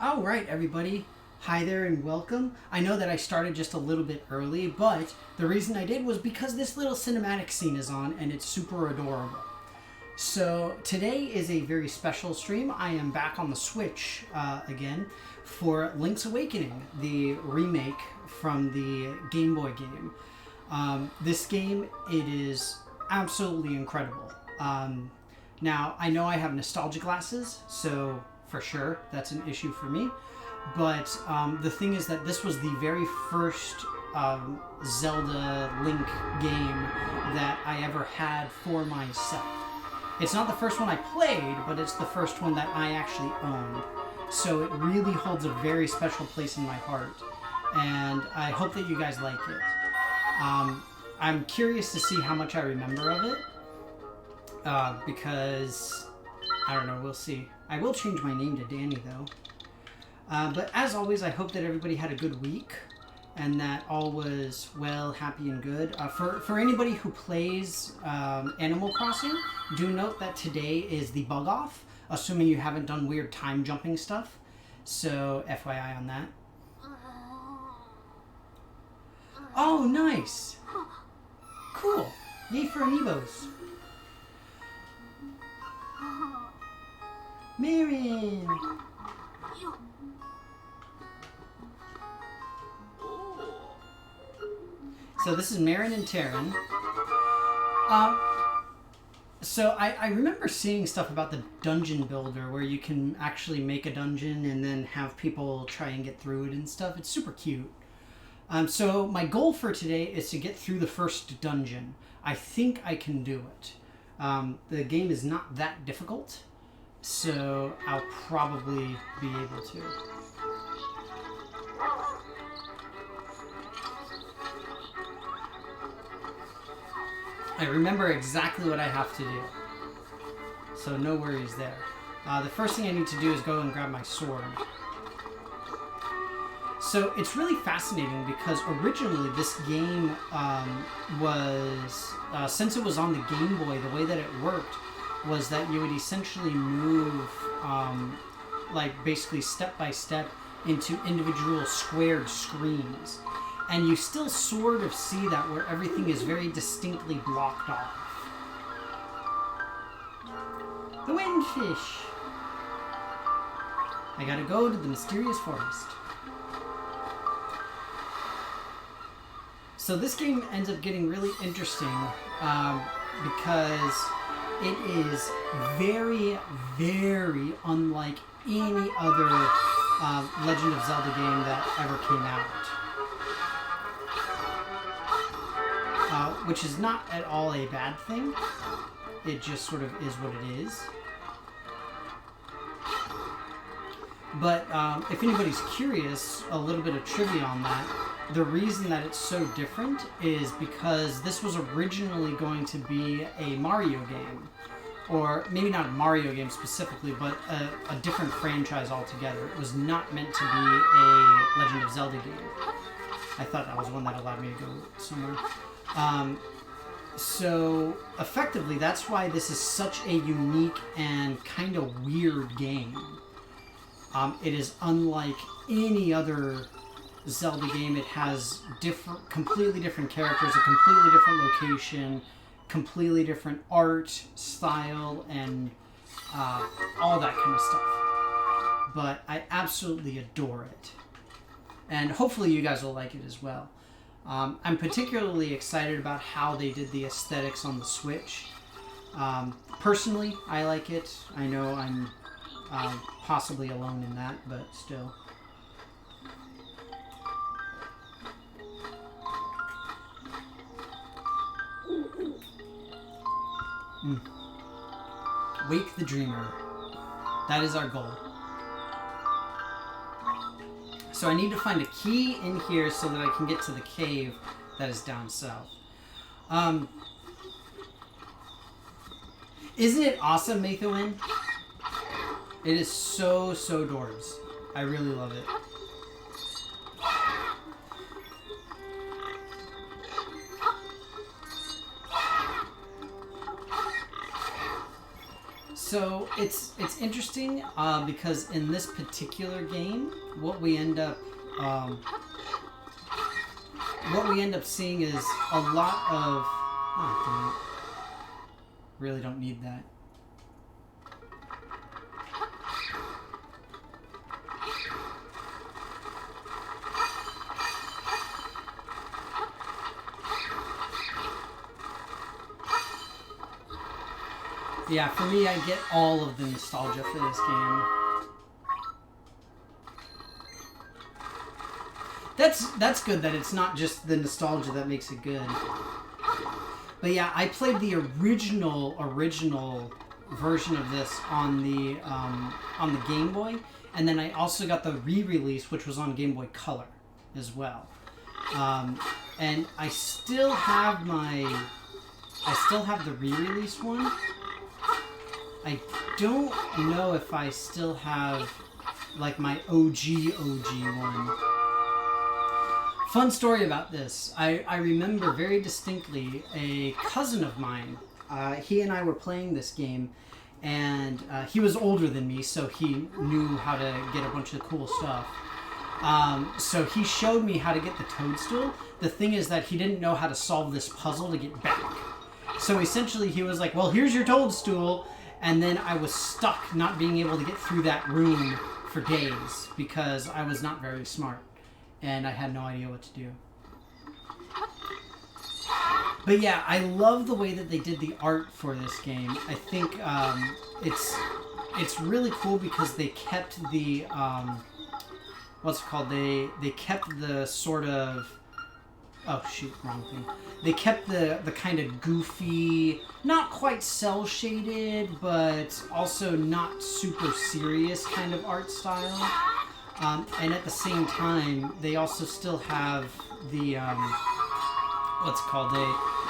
All right, everybody. Hi there and welcome. I know that I started just a little bit early, but the reason I did was because this little cinematic scene is on and it's super adorable. So today is a very special stream. I am back on the Switch again for Link's Awakening, the remake from the Game Boy game. This game, it is absolutely incredible. Now, I know I have nostalgia glasses, so for sure that's an issue for me. But the thing is that this was the very first Zelda Link game that I ever had for myself. It's not the first one I played, but it's the first one that I actually owned. So it really holds a very special place in my heart. And I hope that you guys like it. I'm curious to see how much I remember of it. Because, I don't know, we'll see. I will change my name to Danny, though. But as always, I hope that everybody had a good week and that all was well, happy, and good. For anybody who plays Animal Crossing, do note that today is the bug off, assuming you haven't done weird time jumping stuff. So, FYI on that. Oh, nice! Cool. Yay for Amiibos. Marin! So this is Marin and Terran. So I remember seeing stuff about the dungeon builder where you can actually make a dungeon and then have people try and get through it and stuff. It's super cute. So my goal for today is to get through the first dungeon. I think I can do it. The game is not that difficult, so I'll probably be able to. I remember exactly what I have to do, so no worries there. The first thing I need to do is go and grab my sword. So it's really fascinating because originally this game was, since it was on the Game Boy, the way that it worked was that you would essentially move, like basically step by step into individual squared screens. And you still sort of see that where everything is very distinctly blocked off. The windfish! I gotta go to the mysterious forest. So this game ends up getting really interesting because it is very, very unlike any other Legend of Zelda game that ever came out. Which is not at all a bad thing. It just sort of is what it is. But if anybody's curious, a little bit of trivia on that, the reason that it's so different is because this was originally going to be a Mario game. Or maybe not a Mario game specifically, but a different franchise altogether. It was not meant to be a Legend of Zelda game. I thought that was one that allowed me to go somewhere. So effectively, that's why this is such a unique and kind of weird game. It is unlike any other Zelda game. It has completely different characters, a completely different location, completely different art, style, and all that kind of stuff. But I absolutely adore it. And hopefully you guys will like it as well. I'm particularly excited about how they did the aesthetics on the Switch. Personally, I like it. I know I'm possibly alone in that, but still. Wake the Dreamer. That is our goal. So I need to find a key in here so that I can get to the cave that is down south. Isn't it awesome, Mathewin? It is so, so dorbs. I really love it. So it's interesting because in this particular game, what we end up seeing is a lot of. Oh, damn it. Really don't need that. Yeah, for me, I get all of the nostalgia for this game. That's good that it's not just the nostalgia that makes it good. But yeah, I played the original version of this on the Game Boy, and then I also got the re-release, which was on Game Boy Color as well. And I still have the re-release one. I don't know if I still have like my OG one. Fun story about this. I remember very distinctly a cousin of mine. He and I were playing this game, and he was older than me, so he knew how to get a bunch of cool stuff. So he showed me how to get the toadstool. The thing is that he didn't know how to solve this puzzle to get back. So essentially he was like, well, here's your toadstool. And then I was stuck not being able to get through that room for days because I was not very smart and I had no idea what to do. But yeah, I love the way that they did the art for this game. I think it's really cool because they kept the what's it called? They kept the sort of oh shoot, wrong thing. They kept the kind of goofy, not quite cel-shaded, but also not super serious kind of art style. And at the same time, they also still have the what's it called?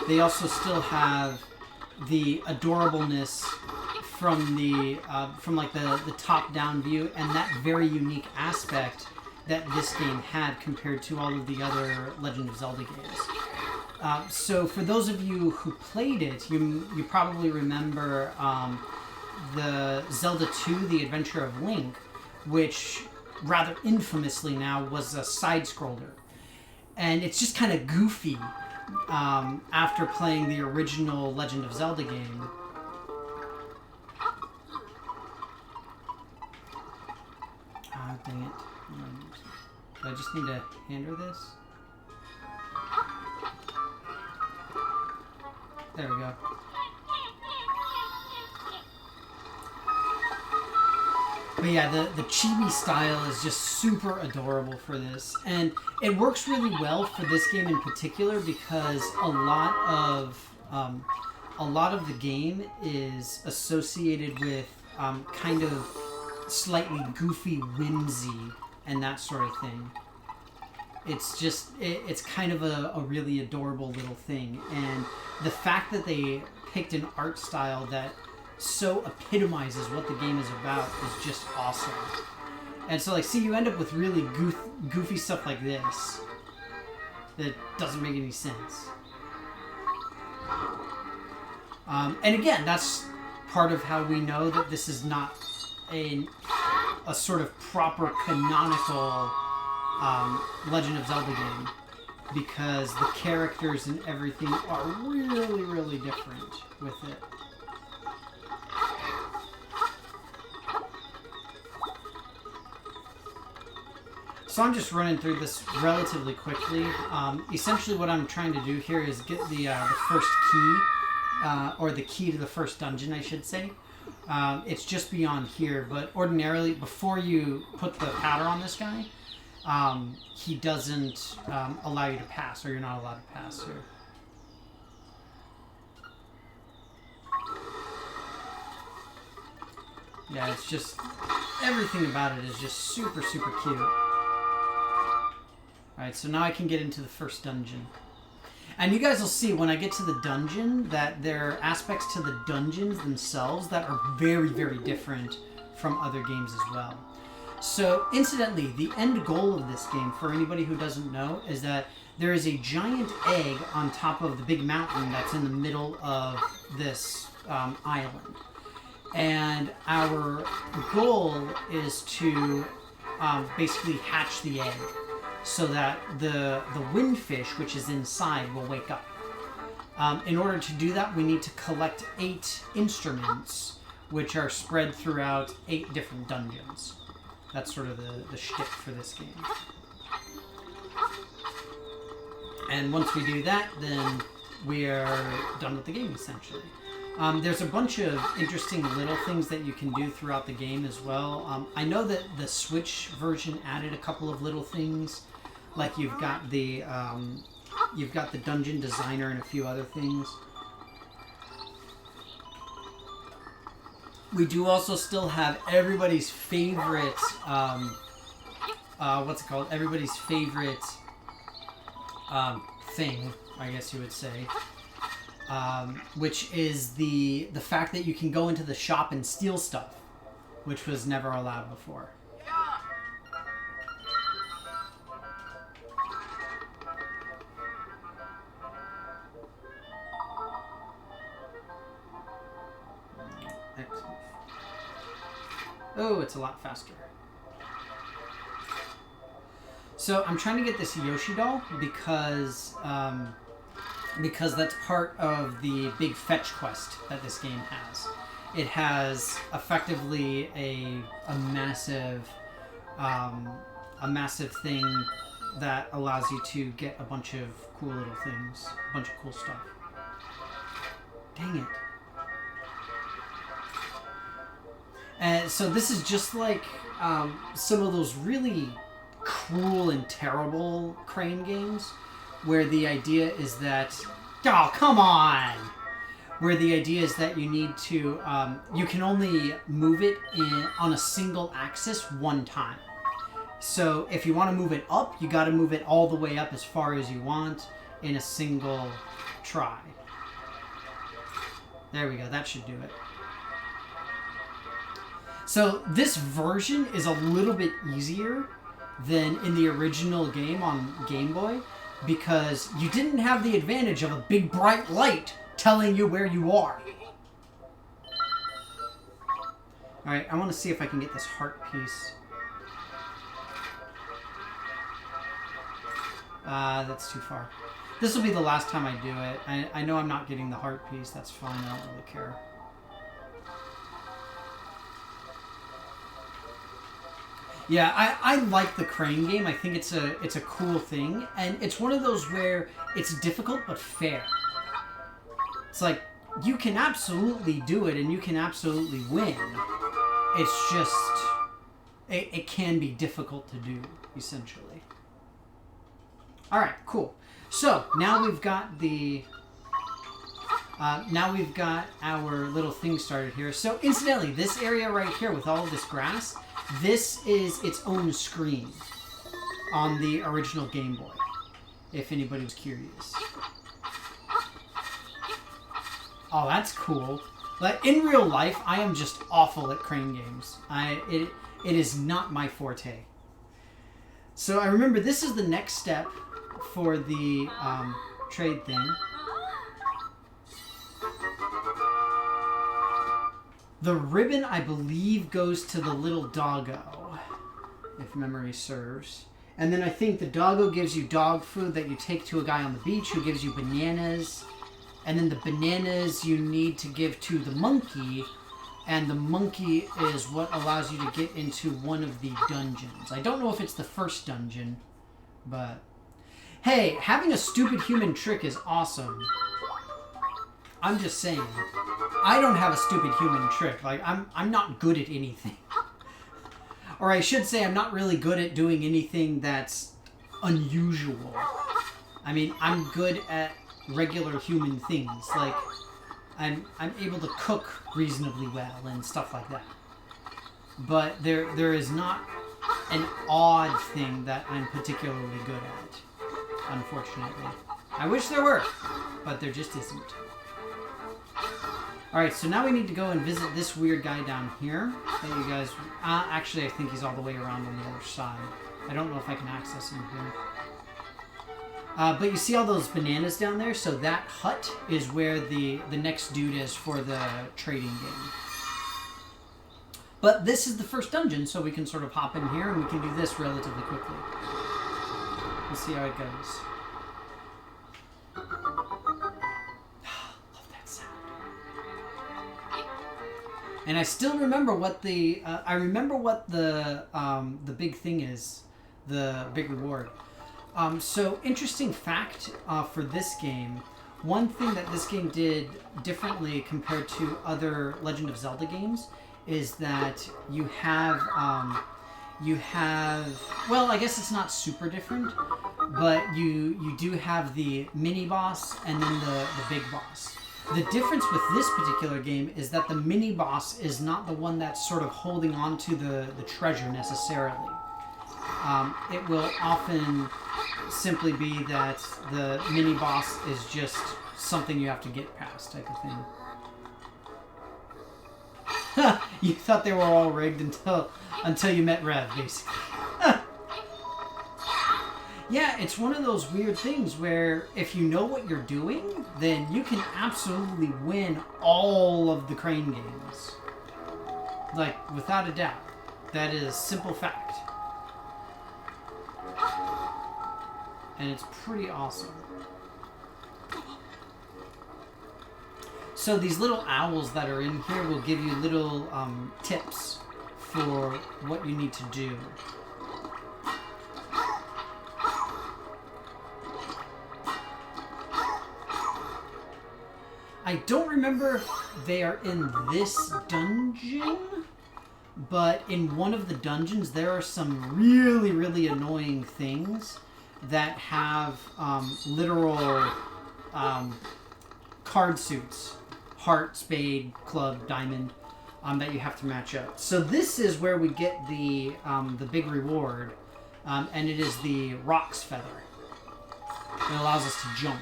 They also still have the adorableness from the like the top-down view and that very unique aspect that this game had compared to all of the other Legend of Zelda games. So for those of you who played it, you probably remember the Zelda 2, The Adventure of Link, which rather infamously now was a side-scroller. And it's just kind of goofy after playing the original Legend of Zelda game. Ah, dang it. Do I just need to hand her this? There we go. But yeah, the chibi style is just super adorable for this. And it works really well for this game in particular because a lot of the game is associated with kind of slightly goofy whimsy and that sort of thing. It's just, it's kind of a really adorable little thing. And the fact that they picked an art style that so epitomizes what the game is about is just awesome. And so, like, see, you end up with really goofy stuff like this that doesn't make any sense. And again, that's part of how we know that this is not a sort of proper canonical Legend of Zelda game, because the characters and everything are really, really different with it. So I'm just running through this relatively quickly. Essentially what I'm trying to do here is get the first key, or the key to the first dungeon, I should say. It's just beyond here, but ordinarily, before you put the powder on this guy, he doesn't allow you to pass, or you're not allowed to pass here. Yeah, it's just, everything about it is just super, super cute. Alright, so now I can get into the first dungeon. And you guys will see when I get to the dungeon that there are aspects to the dungeons themselves that are very, very different from other games as well. So, incidentally, the end goal of this game, for anybody who doesn't know, is that there is a giant egg on top of the big mountain that's in the middle of this island. And our goal is to basically hatch the egg so that the windfish, which is inside, will wake up. In order to do that, we need to collect 8 instruments, which are spread throughout 8 different dungeons. That's sort of the shtick for this game. And once we do that, then we are done with the game, essentially. There's a bunch of interesting little things that you can do throughout the game as well. I know that the Switch version added a couple of little things, like you've got the dungeon designer and a few other things. We do also still have everybody's favorite, what's it called? Everybody's favorite thing, I guess you would say. Which is the fact that you can go into the shop and steal stuff, which was never allowed before. Excellent. Oh, it's a lot faster. So I'm trying to get this Yoshi doll because that's part of the big fetch quest that this game has. It has effectively a massive thing that allows you to get a bunch of cool little things, a bunch of cool stuff. Dang it. And so this is just like some of those really cruel and terrible Crane games, where the idea is that, oh, come on! Where the idea is that you need to, you can only move it on a single axis one time. So if you want to move it up, you got to move it all the way up as far as you want in a single try. There we go, that should do it. So this version is a little bit easier than in the original game on Game Boy, because you didn't have the advantage of a big bright light telling you where you are. Alright, I want to see if I can get this heart piece. That's too far. This will be the last time I do it. I know I'm not getting the heart piece, that's fine, I don't really care. Yeah, I like the Crane game. I think it's a cool thing, and it's one of those where it's difficult but fair. It's like, you can absolutely do it and you can absolutely win. It's just it can be difficult to do, essentially. Alright, cool. So now we've got the now we've got our little thing started here. So incidentally, this area right here with all of this grass, this is its own screen on the original Game Boy, if anybody was curious. Oh, that's cool. Like, in real life, I am just awful at Crane games. It is not my forte. So I remember this is the next step for the trade thing. The ribbon, I believe, goes to the little doggo, if memory serves. And then I think the doggo gives you dog food that you take to a guy on the beach who gives you bananas. And then the bananas you need to give to the monkey. And the monkey is what allows you to get into one of the dungeons. I don't know if it's the first dungeon, but... Hey, having a stupid human trick is awesome. I'm just saying. I don't have a stupid human trick. Like, I'm not good at anything. Or I should say I'm not really good at doing anything that's unusual. I mean, I'm good at regular human things. Like, I'm able to cook reasonably well and stuff like that. But there is not an odd thing that I'm particularly good at, unfortunately. I wish there were, but there just isn't. Alright, so now we need to go and visit this weird guy down here that you guys... actually, I think he's all the way around on the other side. I don't know if I can access him here. But you see all those bananas down there? So that hut is where the next dude is for the trading game. But this is the first dungeon, so we can sort of hop in here and we can do this relatively quickly. We'll see how it goes. Love that sound. And I still remember what the the big thing is, the big reward. So interesting fact for this game. One thing that this game did differently compared to other Legend of Zelda games is that you have, well, I guess it's not super different, but you do have the mini boss and then the big boss. The difference with this particular game is that the mini boss is not the one that's sort of holding on to the treasure necessarily. It will often simply be that the mini boss is just something you have to get past type of thing. You thought they were all rigged until you met Rev, basically. Yeah, it's one of those weird things where if you know what you're doing, then you can absolutely win all of the Crane games. Like, without a doubt. That is simple fact. And it's pretty awesome. So these little owls that are in here will give you little tips for what you need to do. I don't remember if they are in this dungeon, but in one of the dungeons there are some really, really annoying things that have literal card suits. Heart, spade, club, diamond, that you have to match up. So this is where we get the big reward, and it is the Roc's Feather. It allows us to jump.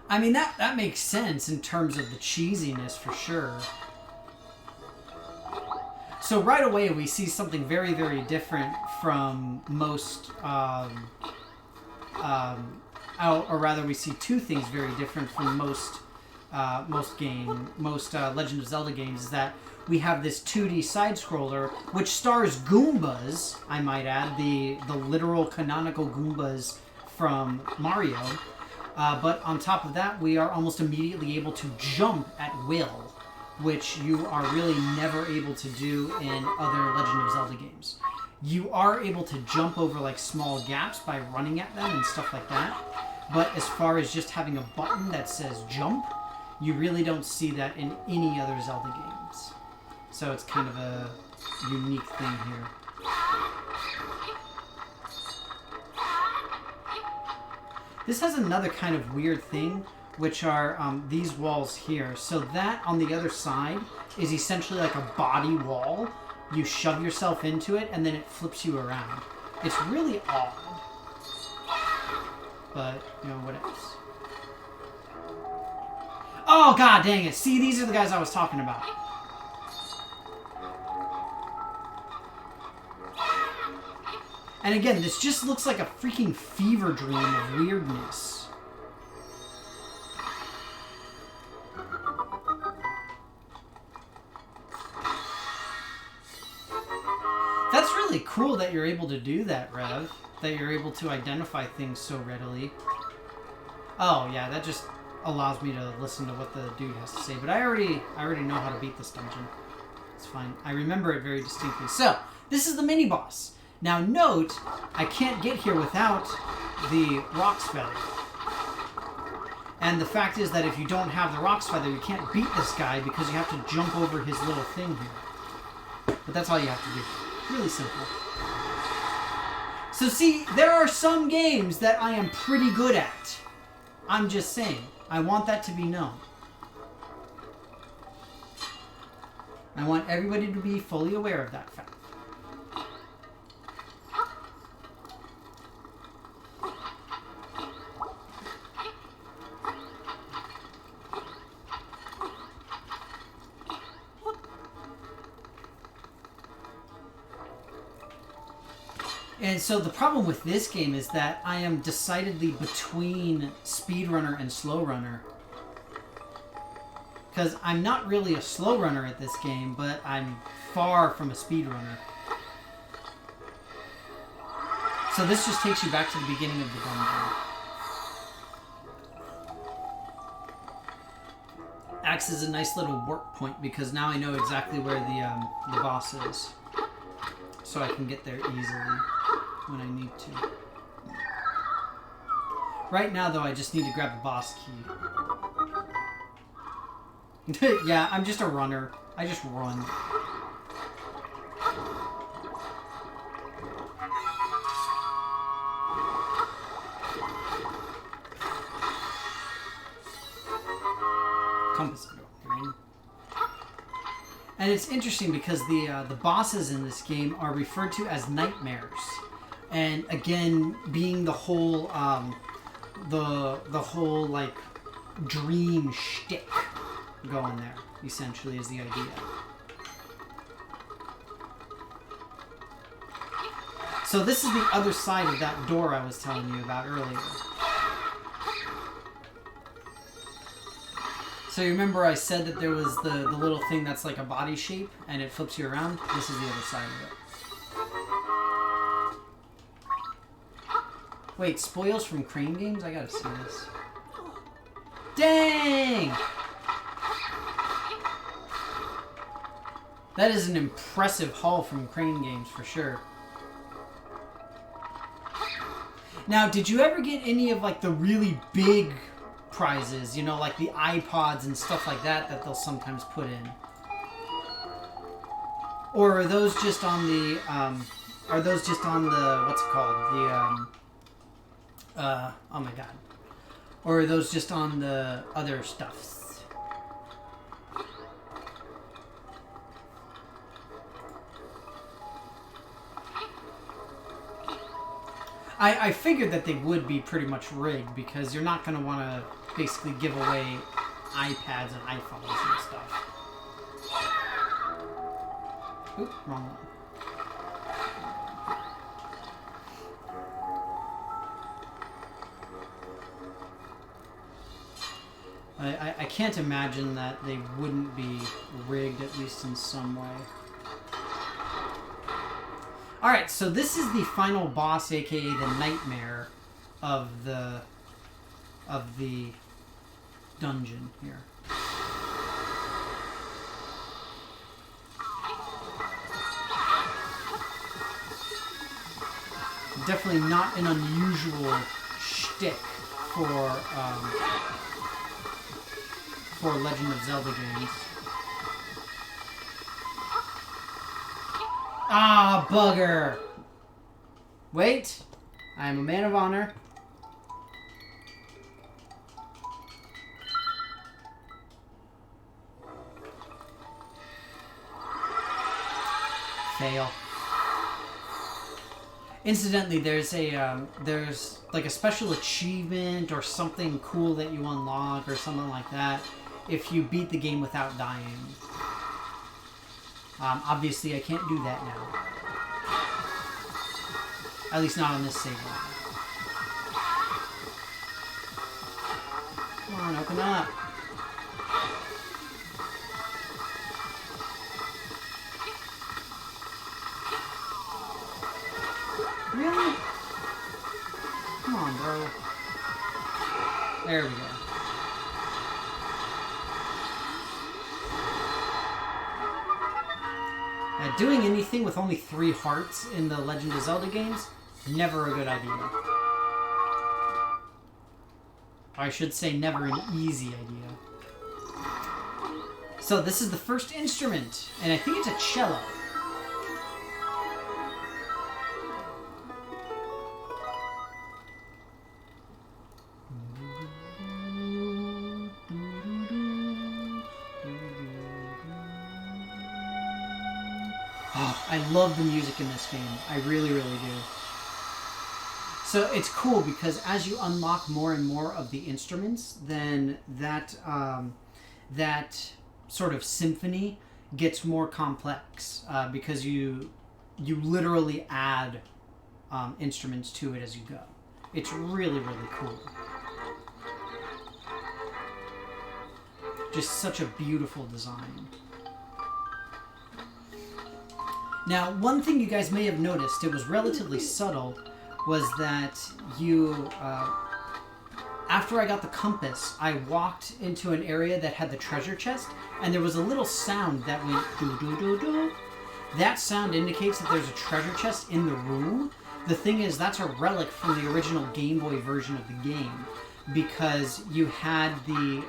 I mean, that makes sense in terms of the cheesiness for sure. So right away we see something very, very different from most, or rather we see two things very different from most Legend of Zelda games, is that we have this 2D side-scroller, which stars Goombas, I might add, the literal canonical Goombas from Mario. But on top of that, we are almost immediately able to jump at will, which you are really never able to do in other Legend of Zelda games. You are able to jump over like small gaps by running at them and stuff like that. But as far as just having a button that says jump, you really don't see that in any other Zelda games. So it's kind of a unique thing here. This has another kind of weird thing, which are these walls here. So that on the other side is essentially like a body wall. You shove yourself into it, and then it flips you around. It's really odd. But, you know, what else? Oh, god dang it. See, these are the guys I was talking about. And again, this just looks like a freaking fever dream of weirdness. That's really cool that you're able to do that, Rev. That you're able to identify things so readily. Oh, yeah, that just allows me to listen to what the dude has to say. But I already know how to beat this dungeon. It's fine. I remember it very distinctly. So, this is the mini-boss. Now note, I can't get here without the Roc's Feather. And the fact is that if you don't have the Roc's Feather, you can't beat this guy because you have to jump over his little thing here. But that's all you have to do. Really simple. So see, there are some games that I am pretty good at. I'm just saying. I want that to be known. I want everybody to be fully aware of that fact. And so the problem with this game is that I am decidedly between speedrunner and slow runner. Because I'm not really a slow runner at this game, but I'm far from a speed runner. So this just takes you back to the beginning of the dungeon. Acts as a nice little work point because now I know exactly where the boss is. So I can get there easily when I need to. Right now, though, I just need to grab the boss key. Yeah, I'm just a runner. I just run. Compass. And it's interesting because the bosses in this game are referred to as nightmares, and again, being the whole the whole like dream shtick going there, essentially, is the idea. So this is the other side of that door I was telling you about earlier. So you remember I said that there was the little thing that's like a body shape and it flips you around? This is the other side of it. Wait, spoils from Crane Games? I gotta see this. Dang! That is an impressive haul from Crane Games for sure. Now, did you ever get any of like the really big prizes, you know, like the iPods and stuff like that they'll sometimes put in? Or are those just on the what's it called, oh my god, or are those just on the other stuffs? I figured that they would be pretty much rigged because you're not going to want to basically give away iPads and iPhones and stuff. Oop, wrong one. I can't imagine that they wouldn't be rigged, at least in some way. Alright, so this is the final boss, aka the nightmare of the dungeon here. Definitely not an unusual shtick for Legend of Zelda games. Ah, bugger! Wait, I am a man of honor. Fail. Incidentally, there's like a special achievement or something cool that you unlock or something like that if you beat the game without dying. Obviously, I can't do that now. At least not on this save line. Come on, open up. Really? Come on, bro. There we go. Doing anything with only 3 hearts in the Legend of Zelda games, never a good idea. I should say never an easy idea. So this is the first instrument, and I think it's a cello. I love the music in this game. I really, really do. So it's cool because as you unlock more and more of the instruments, then that that sort of symphony gets more complex because you literally add instruments to it as you go. It's really, really cool. Just such a beautiful design. Now, one thing you guys may have noticed, it was relatively subtle, was that you, after I got the compass, I walked into an area that had the treasure chest, and there was a little sound that went do-do-do-do. That sound indicates that there's a treasure chest in the room. The thing is, that's a relic from the original Game Boy version of the game, because you had the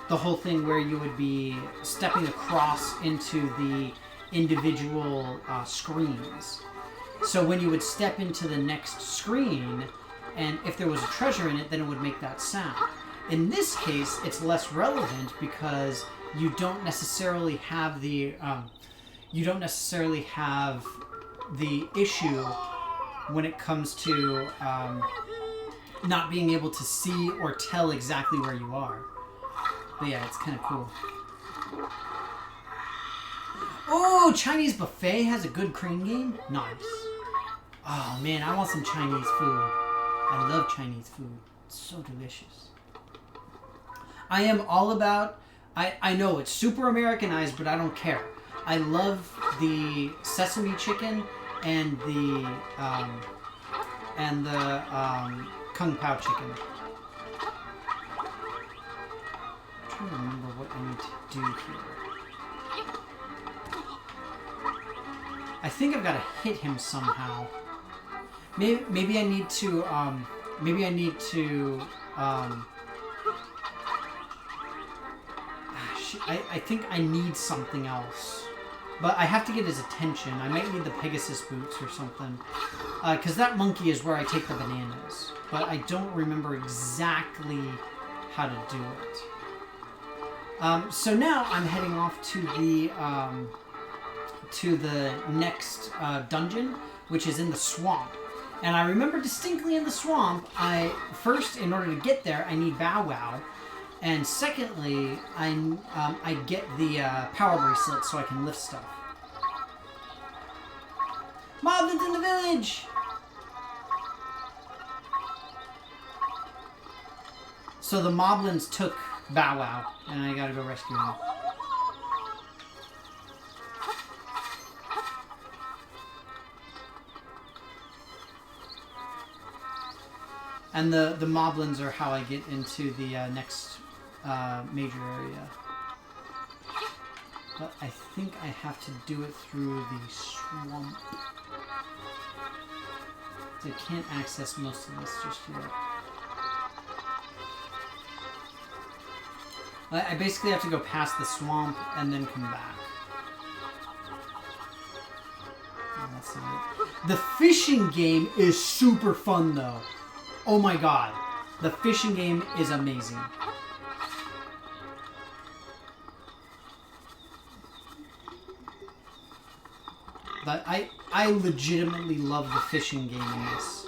whole thing where you would be stepping across into the individual screens. So when you would step into the next screen, and if there was a treasure in it, then it would make that sound. In this case, it's less relevant because you don't necessarily have the issue when it comes to not being able to see or tell exactly where you are. But yeah, it's kind of cool. Oh, Chinese Buffet has a good crane game? Nice. Oh man, I want some Chinese food. I love Chinese food. It's so delicious. I am all about... I know it's super Americanized, but I don't care. I love the sesame chicken and the Kung Pao chicken. I'm trying to remember what I need to do here. I think I've got to hit him somehow. Maybe I need to I think I need something else. But I have to get his attention. I might need the Pegasus boots or something. Because that monkey is where I take the bananas. But I don't remember exactly how to do it. So now I'm heading off to the next dungeon, which is in the swamp. And I remember distinctly in the swamp, first, in order to get there, I need Bow Wow. And secondly, I get the power bracelet so I can lift stuff. Moblins in the village! So the Moblins took Bow Wow, and I gotta go rescue him. And the Moblins are how I get into the next major area. But I think I have to do it through the swamp. I can't access most of this just yet. I basically have to go past the swamp and then come back. Oh, that's not it. The fishing game is super fun though. Oh my god. The fishing game is amazing. But I legitimately love the fishing game in this.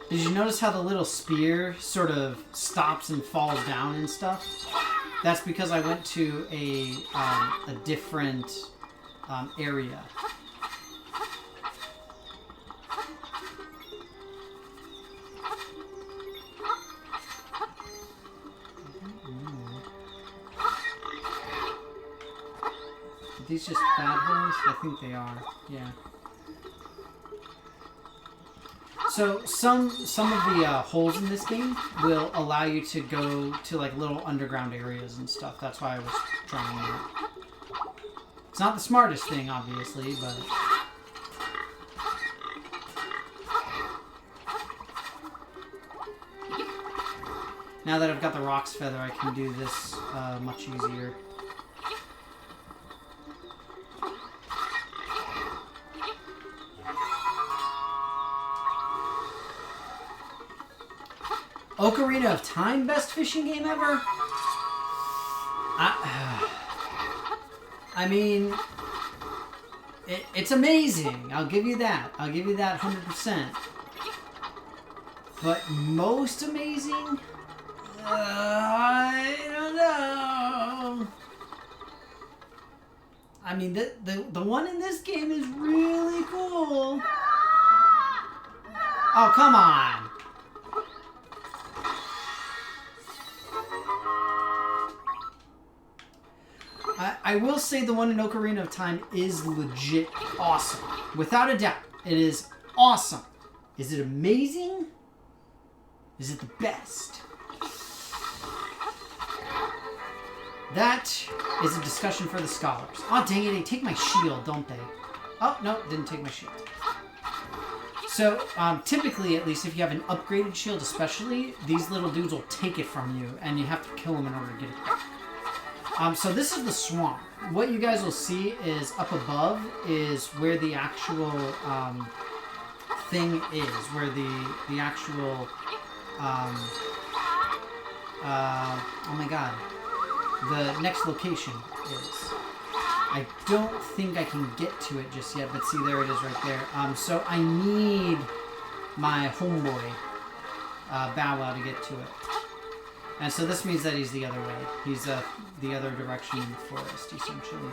Did you notice how the little spear sort of stops and falls down and stuff? That's because I went to a different area. Are these just bad holes? I think they are. Yeah. So some of the holes in this game will allow you to go to like little underground areas and stuff. That's why I was trying it. It's not the smartest thing, obviously, but... Now that I've got the Roc's Feather, I can do this much easier. Ocarina of Time, best fishing game ever? I mean, it's amazing. I'll give you that. I'll give you that 100%. But most amazing? I don't know. I mean, the one in this game is really cool. Oh, come on. I will say the one in Ocarina of Time is legit awesome. Without a doubt. It is awesome. Is it amazing? Is it the best? That is a discussion for the scholars. Oh, dang it. They take my shield, don't they? Oh, no. Didn't take my shield. So, typically, at least, if you have an upgraded shield especially, these little dudes will take it from you, and you have to kill them in order to get it back. So this is the swamp. What you guys will see is up above is where the actual thing is, where the actual oh my god, the next location is. I don't think I can get to it just yet, but see, there it is right there. So I need my homeboy Bow Wow to get to it. And so this means that he's the other way. He's the other direction in the forest, essentially.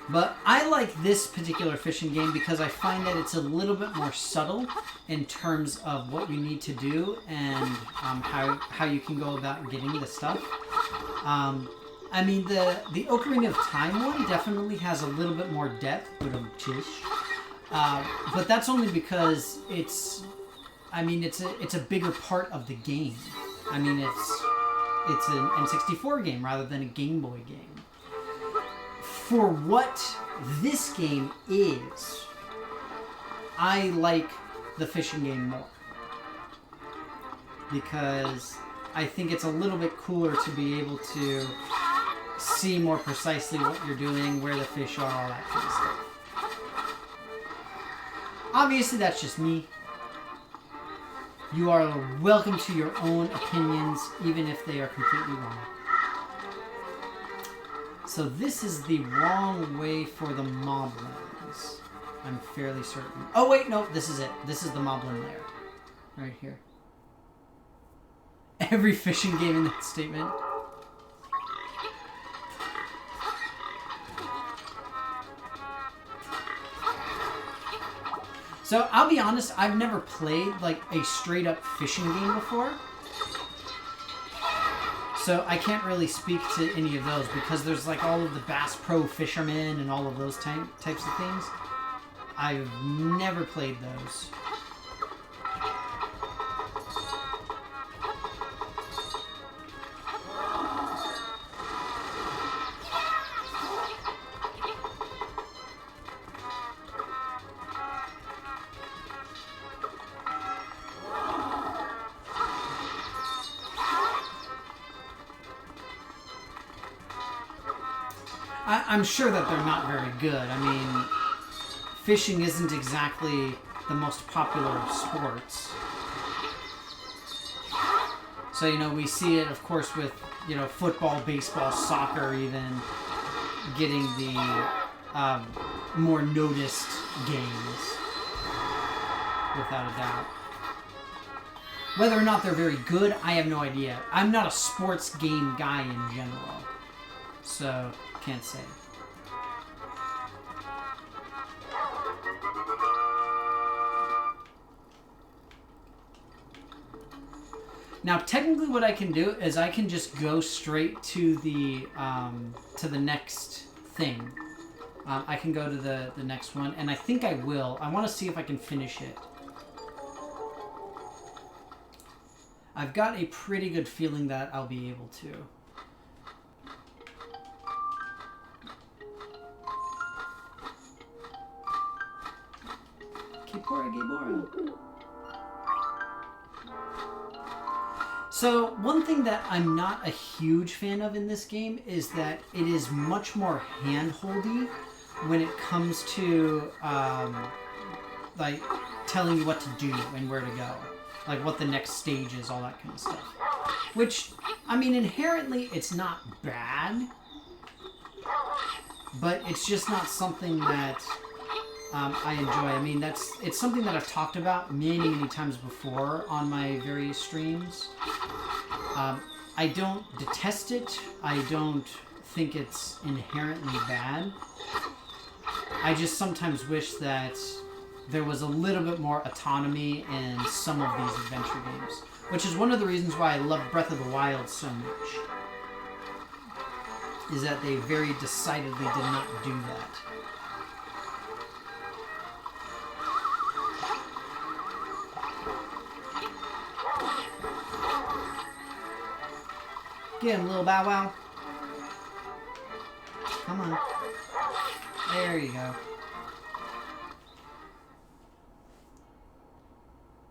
But I like this particular fishing game because I find that it's a little bit more subtle in terms of what you need to do and how you can go about getting the stuff. I mean, the Ocarina of Time one definitely has a little bit more depth, but that's only because it's a bigger part of the game. I mean, it's an N64 game rather than a Game Boy game. For what this game is, I like the fishing game more. Because I think it's a little bit cooler to be able to see more precisely what you're doing, where the fish are, all that kind of stuff. Obviously, that's just me. You are welcome to your own opinions, even if they are completely wrong. So this is the wrong way for the Moblins. I'm fairly certain. Oh wait, no, this is it. This is the Moblin lair. Right here. Every fishing game in that statement. So, I'll be honest, I've never played, like, a straight-up fishing game before. So, I can't really speak to any of those, because there's, like, all of the Bass Pro Fishermen and all of those types of things. I've never played those. I'm sure that they're not very good. I mean, fishing isn't exactly the most popular of sports. So, you know, we see it, of course, with, you know, football, baseball, soccer, even getting the more noticed games, without a doubt. Whether or not they're very good, I have no idea. I'm not a sports game guy in general, so can't say. Now, technically, what I can do is I can just go straight to the next thing. I can go to the next one, and I think I will. I want to see if I can finish it. I've got a pretty good feeling that I'll be able to. Kipora Gibora. So, one thing that I'm not a huge fan of in this game is that it is much more hand-holdy when it comes to, like, telling you what to do and where to go. Like, what the next stage is, all that kind of stuff. Which, I mean, inherently, it's not bad. But it's just not something that I enjoy. I mean, it's something that I've talked about many, many times before on my various streams. I don't detest it. I don't think it's inherently bad. I just sometimes wish that there was a little bit more autonomy in some of these adventure games, which is one of the reasons why I love Breath of the Wild so much, is that they very decidedly did not do that. Get him, little Bow Wow. Come on. There you go.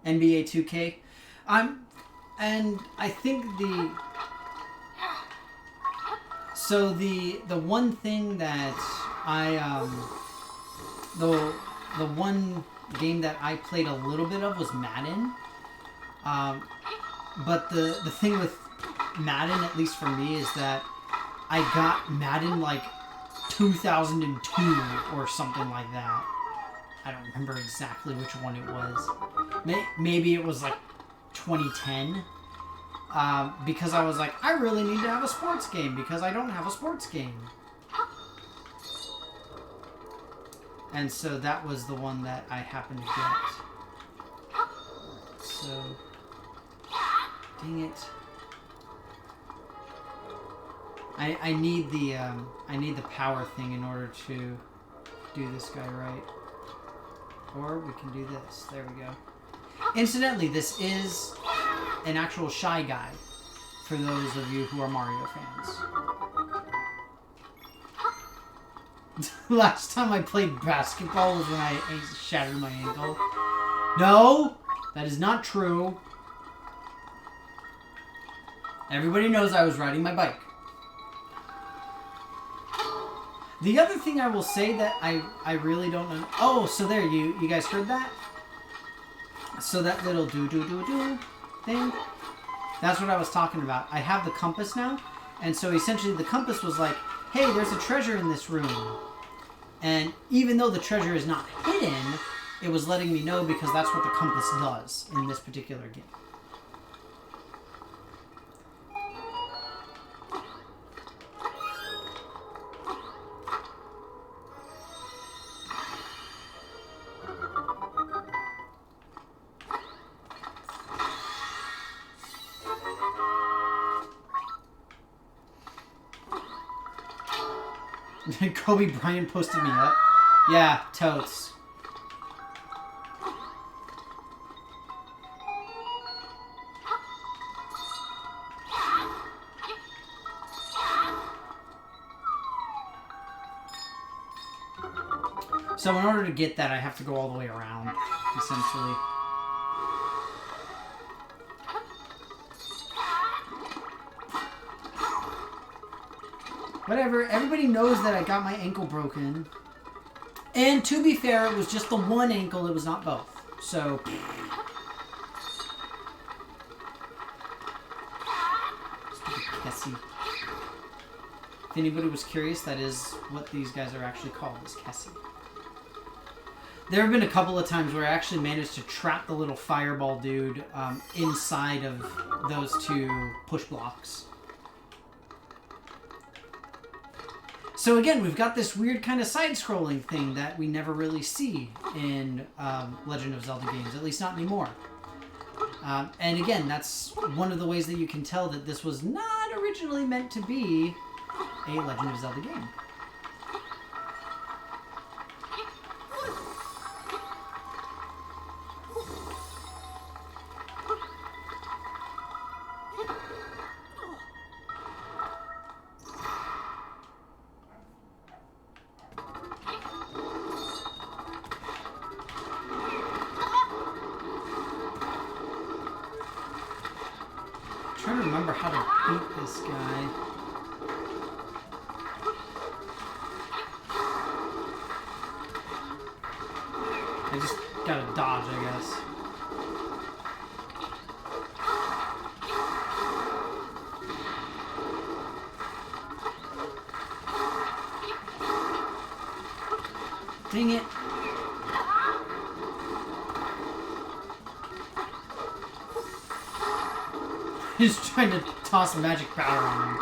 NBA 2K. And I think the one thing that the one game that I played a little bit of was Madden. But the thing with Madden, at least for me, is that I got Madden like 2002 or something like that. I don't remember exactly which one it was. Maybe it was like 2010. Because I was like, I really need to have a sports game because I don't have a sports game. And so that was the one that I happened to get. So, dang it. I need the power thing in order to do this guy right. Or we can do this. There we go. Incidentally, this is an actual Shy Guy for those of you who are Mario fans. Last time I played basketball was when I shattered my ankle. No, that is not true. Everybody knows I was riding my bike. The other thing I will say that I really don't know... Oh, so there, you guys heard that? So that little do-do-do-do thing, that's what I was talking about. I have the compass now, and so essentially the compass was like, hey, there's a treasure in this room. And even though the treasure is not hidden, it was letting me know because that's what the compass does in this particular game. Kobe Bryant posted me up. Yeah, totes. So in order to get that, I have to go all the way around, essentially. Whatever, everybody knows that I got my ankle broken. And to be fair, it was just the one ankle, it was not both. So... Stupid Kessie. If anybody was curious, that is what these guys are actually called, is Kessie. There have been a couple of times where I actually managed to trap the little fireball dude inside of those two push blocks. So again, we've got this weird kind of side-scrolling thing that we never really see in Legend of Zelda games, at least not anymore. And again, that's one of the ways that you can tell that this was not originally meant to be a Legend of Zelda game. I'm trying to remember how to beat this guy. I just gotta dodge, I guess. Dang it. He's trying to toss magic power on him.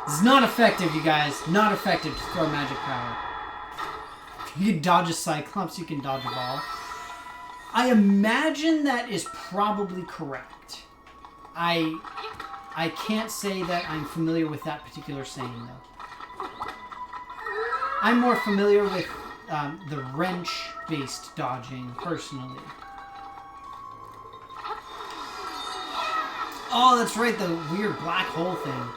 This is not effective, you guys. Not effective to throw magic power. You can dodge a Cyclops, you can dodge a ball. I imagine that is probably correct. I can't say that I'm familiar with that particular saying, though. I'm more familiar with the wrench-based dodging, personally. Oh, that's right, the weird black hole thing.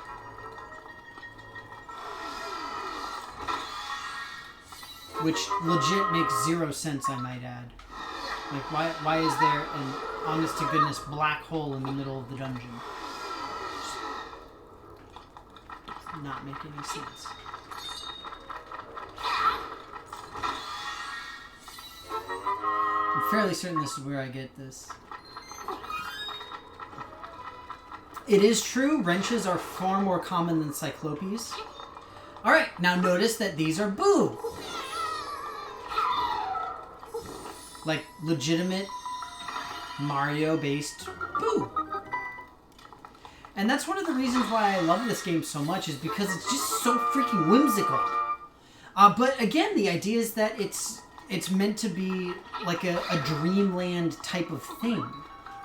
Which legit makes zero sense, I might add. Like, why is there an honest-to-goodness black hole in the middle of the dungeon? Does not make any sense. I'm fairly certain this is where I get this. It is true, wrenches are far more common than Cyclopes. Alright, now notice that these are Boo. Like, legitimate Mario-based Boo. And that's one of the reasons why I love this game so much, is because it's just so freaking whimsical. But again, the idea is that it's meant to be like a dreamland type of thing.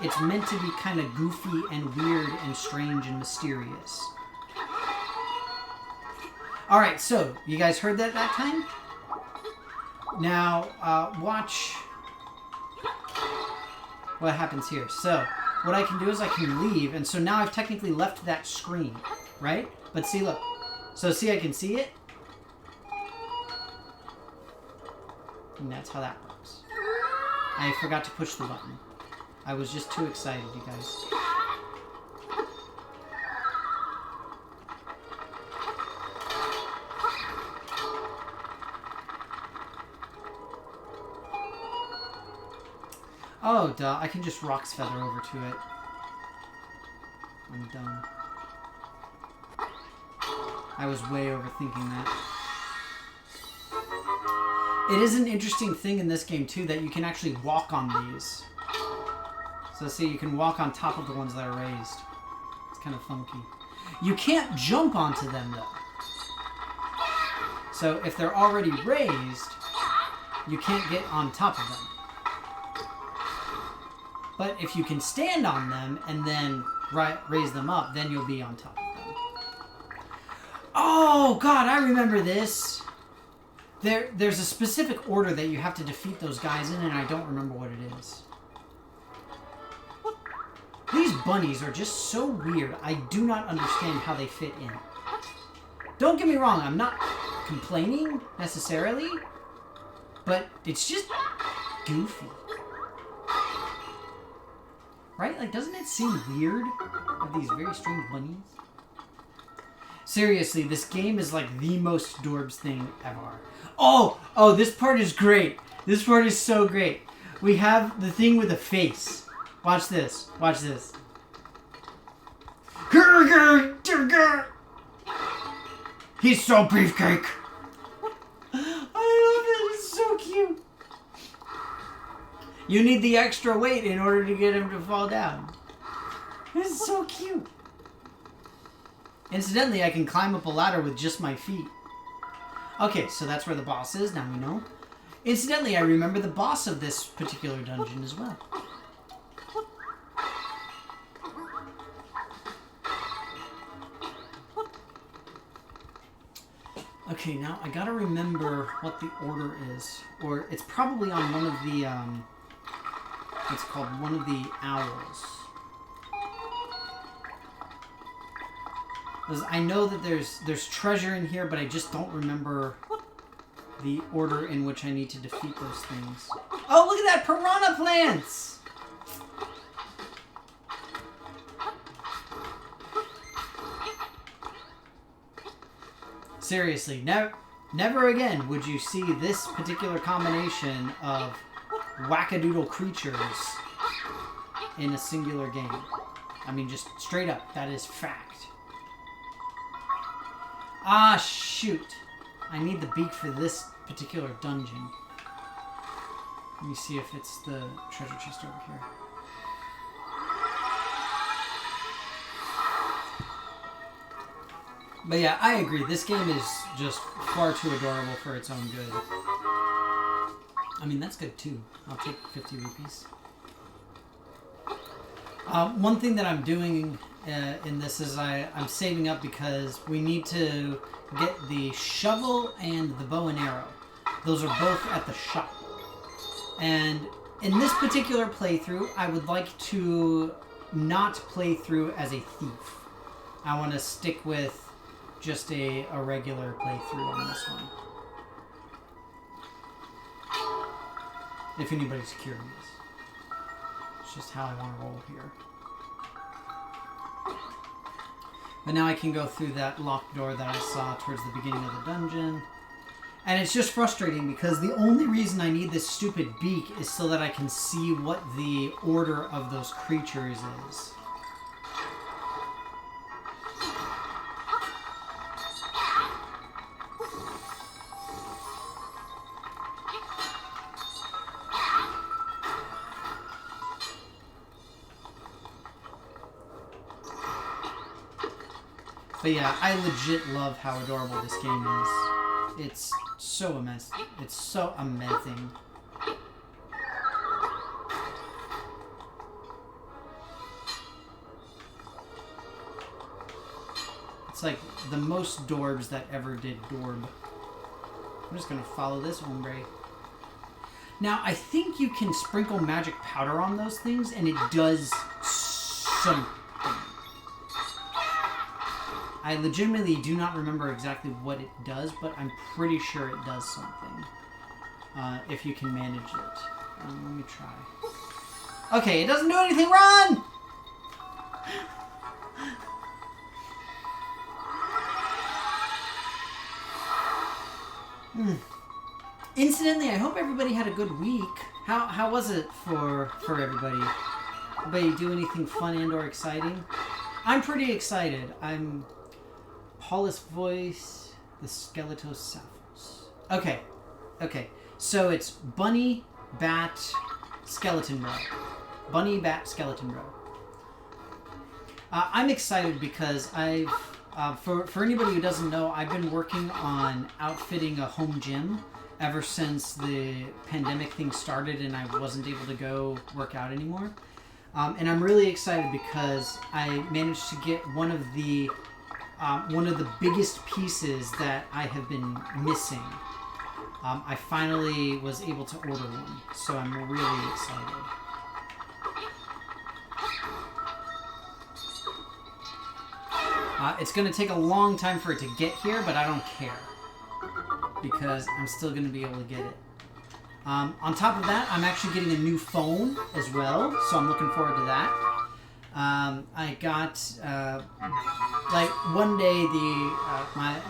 It's meant to be kind of goofy and weird and strange and mysterious. Alright, so, you guys heard that time? Now, watch what happens here. So, what I can do is I can leave, and so now I've technically left that screen, right? But see, look. So, see, I can see it? And that's how that works. I forgot to push the button. I was just too excited, you guys. Oh, duh. I can just Rock's Feather over to it. I'm done. I was way overthinking that. It is an interesting thing in this game, too, that you can actually walk on these. So see, you can walk on top of the ones that are raised. It's kind of funky. You can't jump onto them, though. So if they're already raised, you can't get on top of them. But if you can stand on them and then raise them up, then you'll be on top of them. Oh, God, I remember this. There's a specific order that you have to defeat those guys in, and I don't remember what it is. These bunnies are just so weird. I do not understand how they fit in. Don't get me wrong, I'm not complaining, necessarily. But it's just goofy. Right? Like, doesn't it seem weird? Of these very strange bunnies? Seriously, this game is like the most Dorbs thing ever. Oh, this part is great. This part is so great. We have the thing with a face. Watch this. Watch this. He's so beefcake. I love it. It's so cute. You need the extra weight in order to get him to fall down. It's so cute. Incidentally, I can climb up a ladder with just my feet. Okay, so that's where the boss is. Now we know. Incidentally, I remember the boss of this particular dungeon as well. Okay, now I gotta remember what the order is. Or it's probably on one of the, it's called one of the owls. Because I know that there's treasure in here, but I just don't remember the order in which I need to defeat those things. Oh, look at that! Piranha plants! Seriously, never again would you see this particular combination of wackadoodle creatures in a singular game. I mean, just straight up, that is fact. Ah, shoot. I need the beak for this particular dungeon. Let me see if it's the treasure chest over here. But yeah, I agree. This game is just far too adorable for its own good. I mean, that's good too. I'll take 50 rupees. One thing that I'm doing in this is I'm saving up because we need to get the shovel and the bow and arrow. Those are both at the shop. And in this particular playthrough, I would like to not play through as a thief. I want to stick with just a regular playthrough on this one. If anybody's curious. It's just how I want to roll here. But now I can go through that locked door that I saw towards the beginning of the dungeon. And it's just frustrating because the only reason I need this stupid beak is so that I can see what the order of those creatures is. But yeah, I legit love how adorable this game is. It's so amazing. It's so amazing. It's like the most Dorbs that ever did Dorb. I'm just gonna follow this ombre. Now, I think you can sprinkle magic powder on those things, and it does something. I legitimately do not remember exactly what it does, but I'm pretty sure it does something. If you can manage it. Let me try. Okay, it doesn't do anything. Run! Incidentally, I hope everybody had a good week. How was it for everybody? Everybody do anything fun and or exciting? I'm pretty excited. I'm Paulus voice, the Skeletosaphos. Okay. So it's Bunny, Bat, Skeleton Bro. Bunny, Bat, Skeleton Bro. I'm excited because I've, for anybody who doesn't know, I've been working on outfitting a home gym ever since the pandemic thing started and I wasn't able to go work out anymore. And I'm really excited because I managed to get one of the biggest pieces that I have been missing. I finally was able to order one, so I'm really excited. It's going to take a long time for it to get here, but I don't care because I'm still going to be able to get it. On top of that, I'm actually getting a new phone as well, so I'm looking forward to that. I got, like, one day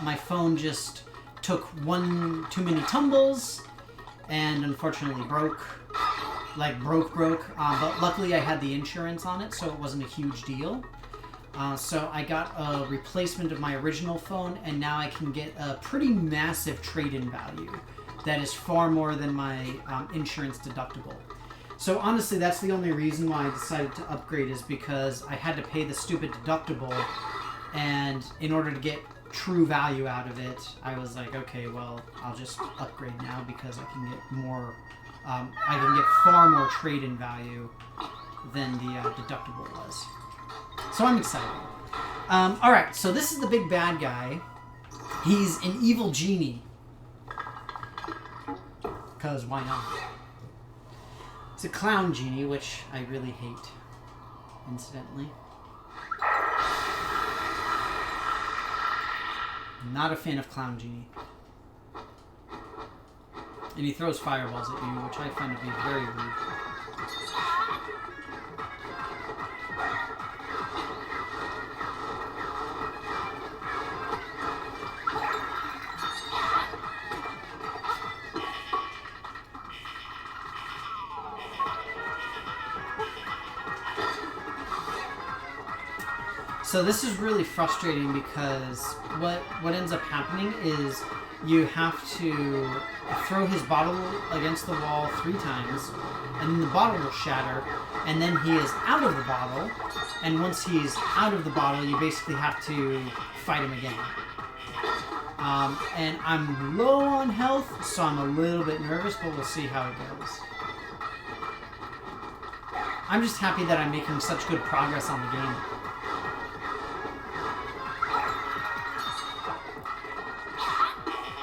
my phone just took one too many tumbles and unfortunately broke. But luckily I had the insurance on it, so it wasn't a huge deal. So I got a replacement of my original phone, and now I can get a pretty massive trade-in value that is far more than my insurance deductible. So honestly, that's the only reason why I decided to upgrade is because I had to pay the stupid deductible, and in order to get true value out of it, I was like, okay, well, I'll just upgrade now because I can get more, I can get far more trade-in value than the deductible was. So I'm excited. Alright, so this is the big bad guy. He's an evil genie. Because why not? It's a clown genie, which I really hate, incidentally. I'm not a fan of clown genie. And he throws fireballs at you, which I find to be very rude. So this is really frustrating because what ends up happening is you have to throw his bottle against the wall 3 times, and then the bottle will shatter, and then he is out of the bottle, and once he's out of the bottle, you basically have to fight him again. And I'm low on health, so I'm a little bit nervous, but we'll see how it goes. I'm just happy that I'm making such good progress on the game.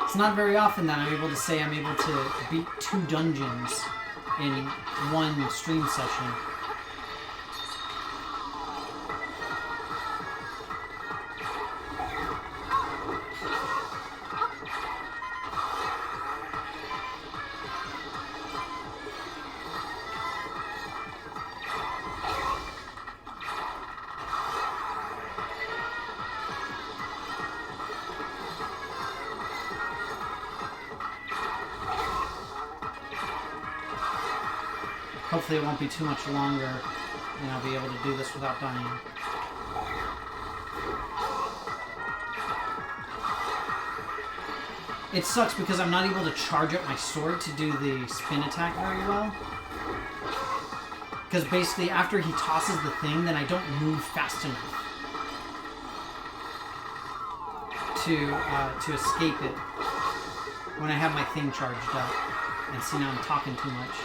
It's not very often that I'm able to say I'm able to beat 2 dungeons in one stream session. Hopefully it won't be too much longer, and I'll be able to do this without dying. It sucks because I'm not able to charge up my sword to do the spin attack very well. Because basically after he tosses the thing, then I don't move fast enough to escape it when I have my thing charged up. And see, now I'm talking too much.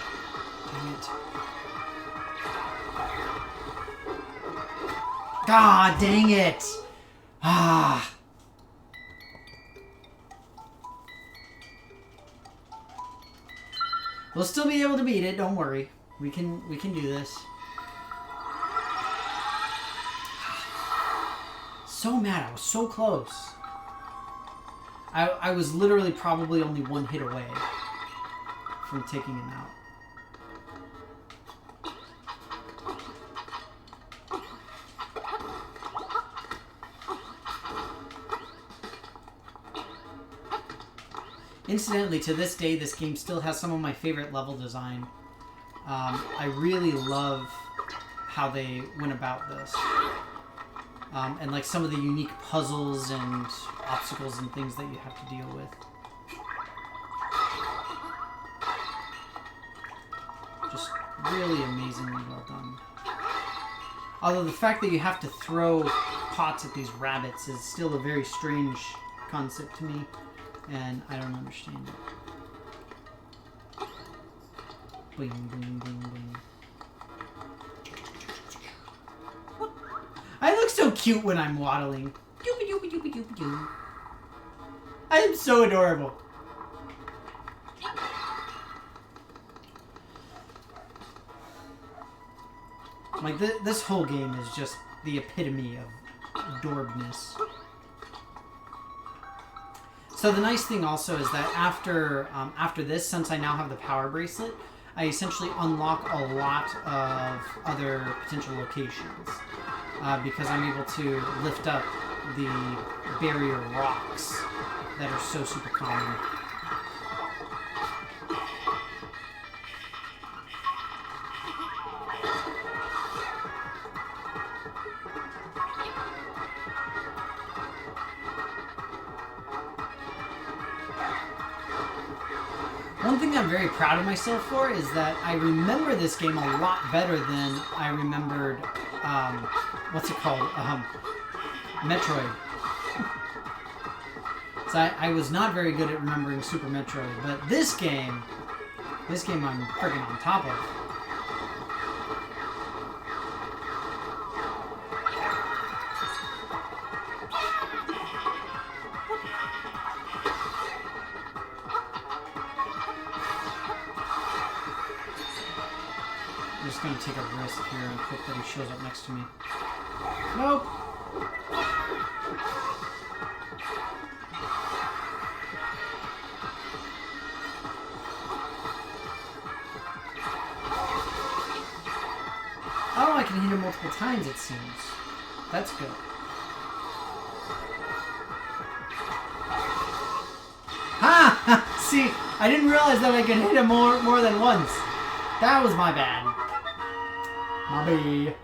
Dang it. God dang it! Ah. We'll still be able to beat it, don't worry. We can do this. So mad, I was so close. I was literally probably only 1 hit away from taking him out. Incidentally, to this day, this game still has some of my favorite level design. I really love how they went about this. And like some of the unique puzzles and obstacles and things that you have to deal with. Just really amazingly well done. Although the fact that you have to throw pots at these rabbits is still a very strange concept to me. And I don't understand it. Bling, bling, bling, bling. I look so cute when I'm waddling. Doopy doopy doopy doopy doo. I am so adorable. Like, this whole game is just the epitome of adorbness. So the nice thing also is that after this, since I now have the power bracelet, I essentially unlock a lot of other potential locations. Because I'm able to lift up the barrier rocks that are so super common. One thing I'm very proud of myself for is that I remember this game a lot better than I remembered, what's it called? Metroid. So I was not very good at remembering Super Metroid, but this game I'm freaking on top of. I'm just going to take a risk here and hope that he shows up next to me. Nope. Oh, I can hit him multiple times, it seems. That's good. Ha! See, I didn't realize that I could hit him more than once. That was my bad. My bad.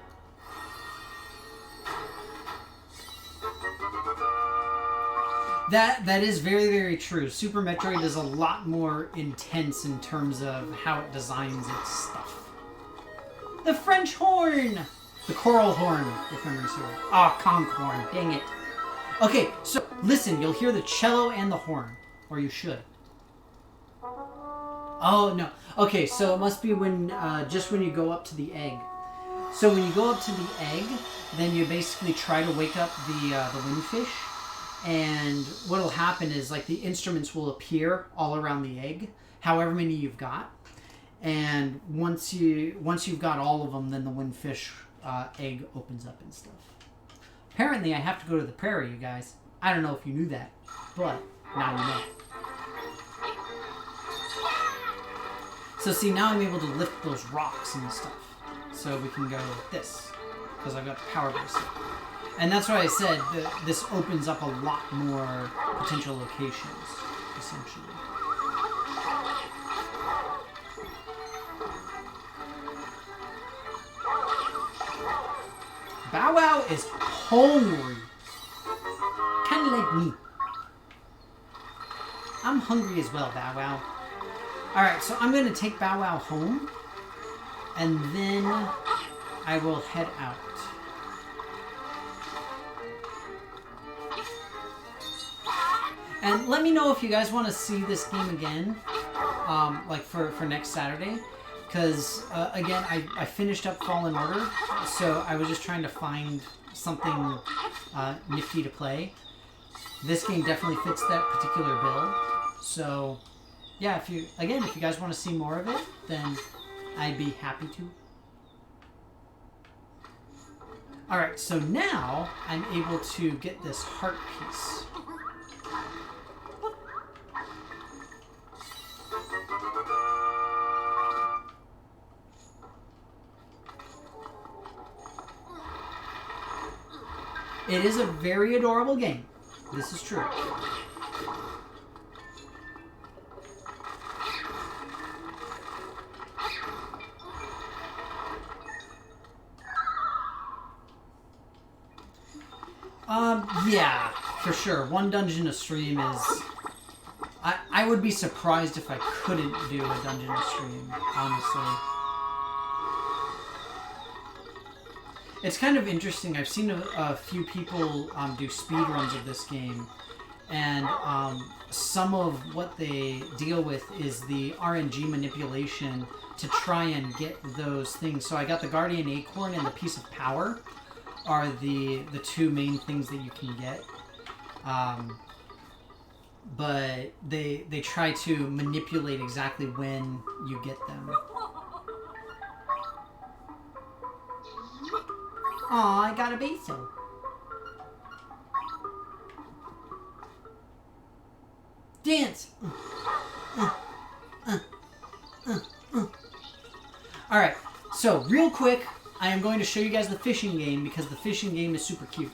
That is very, very true. Super Metroid is a lot more intense in terms of how it designs its stuff. The French horn! The coral horn, if memory serves. Ah, conch horn. Dang it. Okay, so listen, you'll hear the cello and the horn. Or you should. Oh, no. Okay, so it must be when, just when you go up to the egg. So when you go up to the egg, then you basically try to wake up the windfish. And what'll happen is, like, the instruments will appear all around the egg, however many you've got. And once you've got all of them, then the windfish egg opens up and stuff. Apparently, I have to go to the prairie, you guys. I don't know if you knew that, but now you know. So see, now I'm able to lift those rocks and stuff. So we can go with this, because I've got the power bracelet. And that's why I said that this opens up a lot more potential locations, essentially. Bow Wow is hungry. Kind of like me. I'm hungry as well, Bow Wow. Alright, so I'm going to take Bow Wow home. And then I will head out. And let me know if you guys want to see this game again. Like for next Saturday. Because, again, I finished up Fallen Order, so I was just trying to find something nifty to play. This game definitely fits that particular build. So, yeah, if you guys want to see more of it, then I'd be happy to. Alright, so now I'm able to get this heart piece. It is a very adorable game. This is true. Yeah, for sure. One dungeon a stream is... I would be surprised if I couldn't do a dungeon a stream, honestly. It's kind of interesting. I've seen a few people do speedruns of this game, and some of what they deal with is the RNG manipulation to try and get those things. So I got the Guardian Acorn and the Piece of Power are the two main things that you can get. But they try to manipulate exactly when you get them. Aw, I got a basil. Dance! Alright, so real quick, I am going to show you guys the fishing game because the fishing game is super cute.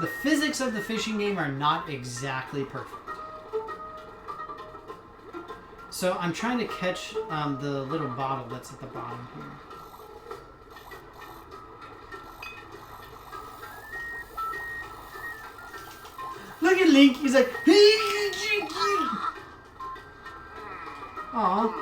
The physics of the fishing game are not exactly perfect. So I'm trying to catch the little bottle that's at the bottom here. Look at Link, he's like, aw.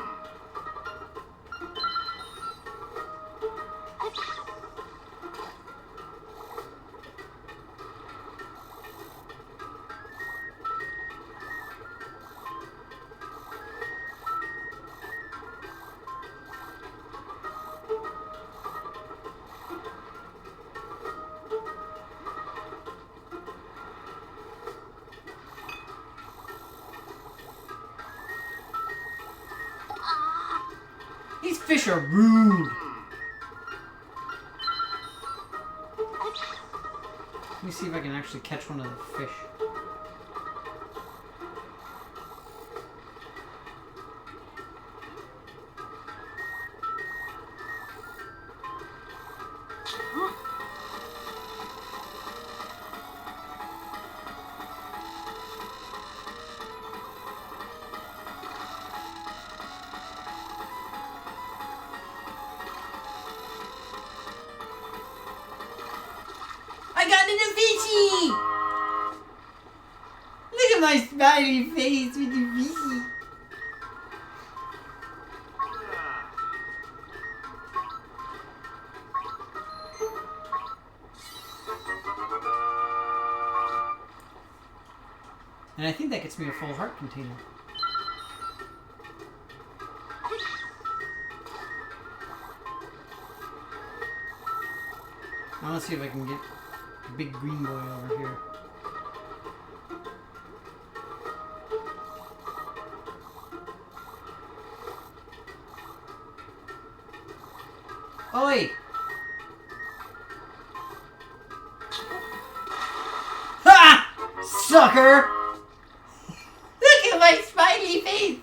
These fish are rude. Let me see if I can actually catch one of the fish. fishy! Look at my smiley face with the fishy. And I think that gets me a full heart container. I want to see if I can get a big green boy over here. Oi! Ha! Sucker! Look at my smiley face!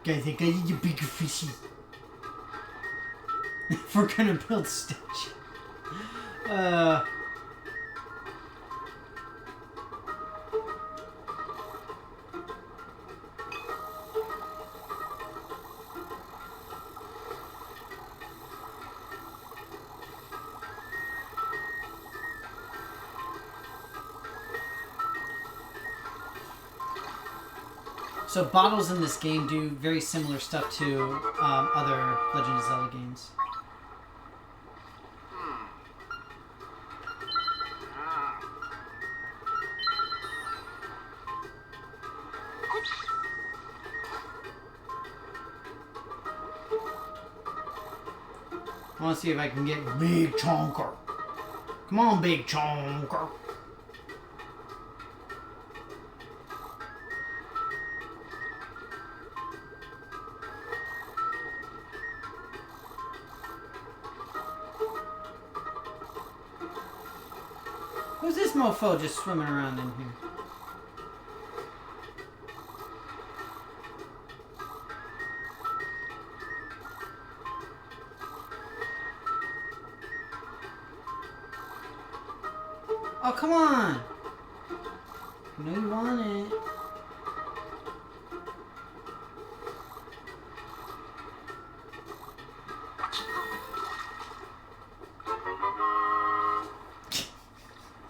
Guys, I got you big fishy. We're gonna build Stitch. So bottles in this game do very similar stuff to other Legend of Zelda games. I want to see if I can get Big Chonker. Come on, Big Chonker. Who's this mofo just swimming around in here? Oh, come on! You know you want it.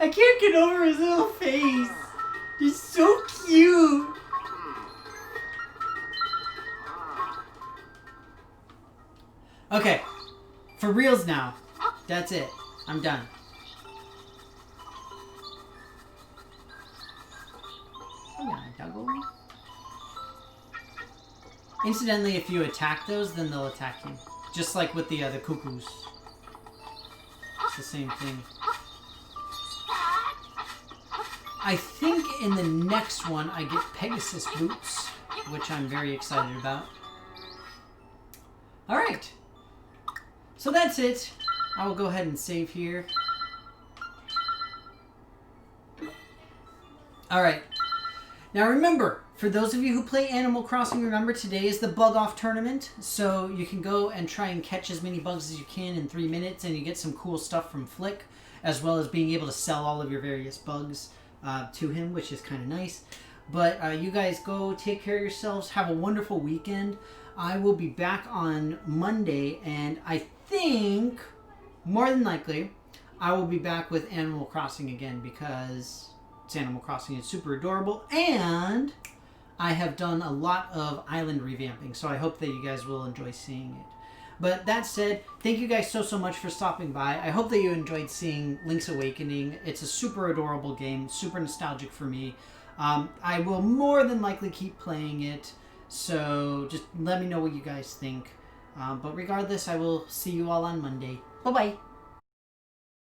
I can't get over his little face. He's so cute. Okay, for reals now. That's it. I'm done. Incidentally, if you attack those, then they'll attack you. Just like with the cuckoos. It's the same thing. I think in the next one I get Pegasus boots, which I'm very excited about. Alright. So that's it. I will go ahead and save here. Alright. Now remember, for those of you who play Animal Crossing, remember today is the Bug Off tournament. So you can go and try and catch as many bugs as you can in 3 minutes, and you get some cool stuff from Flick, as well as being able to sell all of your various bugs to him, which is kind of nice. But you guys go take care of yourselves. Have a wonderful weekend. I will be back on Monday, and I think, more than likely, I will be back with Animal Crossing again because it's Animal Crossing. It's super adorable, and I have done a lot of island revamping, so I hope that you guys will enjoy seeing it. But that said, thank you guys so much for stopping by. I hope that you enjoyed seeing Link's Awakening. It's a super adorable game, super nostalgic for me. I will more than likely keep playing it, so just let me know what you guys think. But regardless, I will see you all on Monday. Bye-bye.